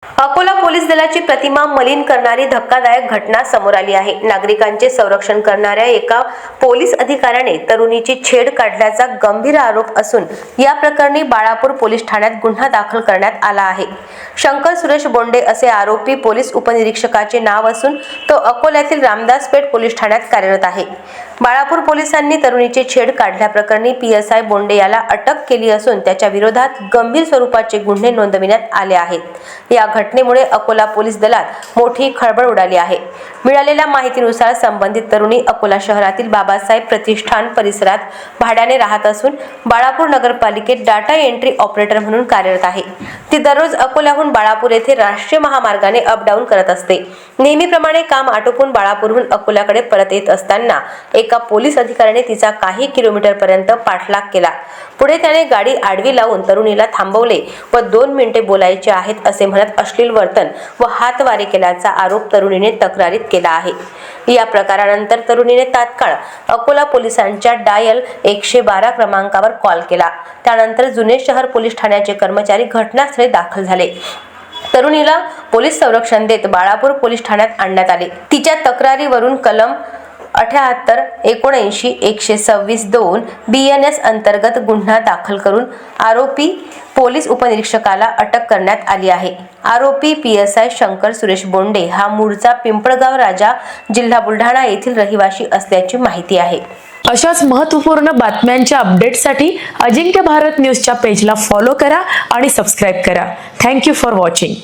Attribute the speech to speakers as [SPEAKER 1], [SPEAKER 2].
[SPEAKER 1] Akola police दलाची प्रतिमा मलिन करणारी धक्कादायक घटना समोर आली आहे। नागरिकांचे संरक्षण करणाऱ्या एका पोलीस अधिकाऱ्याने तरुणीची छेड काढल्याचा गंभीर आरोप असून या प्रकरणी बाळापूर पोलीस ठाण्यात गुन्हा दाखल करण्यात आला आहे। शंकर सुरेश बोंडे असे आरोपी पोलीस उपनिरीक्षकाचे नाव असून तो अकोल्यातील रामदासपेठ पोलीस ठाण्यात कार्यरत आहे। बाळापूर पोलिसांनी तरुणीची छेड काढल्याप्रकरणी PSI बोंडे याला अटक केली असून त्याच्या विरोधात गंभीर स्वरूपाचे गुन्हे नोंदविण्यात आले आहेत। या घटनेमुळे अकोला पोलीस दलात मोठी खळबळ उडाली आहे। मिळालेल्या माहितीनुसार संबंधित तरुणी अकोला शहरातील बाबासाहेब प्रतिष्ठान परिसरात भाड्याने राहत असून बाळापूर नगरपालिकेत डाटा एंट्री ऑपरेटर म्हणून कार्यरत आहे। ती दररोज अकोल्याहून बाळापूर येथे राष्ट्रीय महामार्गाने अपडाऊन करत असते। नेहमीप्रमाणे काम आटोपून बाळापूरहून अकोल्याकडे परत येत असताना एका पोलीस अधिकाऱ्याने तिचा काही किलोमीटर पर्यंत पाठलाग केला। पुढे त्याने गाडी आडवी लावून तरुणीला थांबवले व 2 मिनिटे बोलायचे आहेत असे म्हणत अश्लील वर्तन व हातवारे केल्याचा आरोप तरुणीने तक्रारीत केला आहे। या प्रकारानंतर तरुणीने तात्काळ अकोला पोलिसांच्या डायल 112 क्रमांकावर कॉल केला। त्यानंतर जुने शहर पोलीस ठाण्याचे कर्मचारी घटनास्थळी दाखल झाले। तरुणीला पोलीस संरक्षण देत बाळापूर पोलीस ठाण्यात आणण्यात आले। तिच्या तक्रारीवरून कलम 78, 79, 126(2) BNS अंतर्गत गुन्हा दाखल करून आरोपी पोलीस उपनिरीक्षकाला अटक करण्यात आली आहे। आरोपी PSI शंकर सुरेश बोंडे हा मूळचा पिंपळगाव राजा, जिल्हा बुलढाणा येथील रहिवासी असल्याची माहिती आहे।
[SPEAKER 2] अशाच महत्त्वपूर्ण बातम्यांच्या अपडेटसाठी अजिंक्य भारत न्यूजच्या पेजला फॉलो करा आणि सबस्क्राइब करा। Thank you for watching.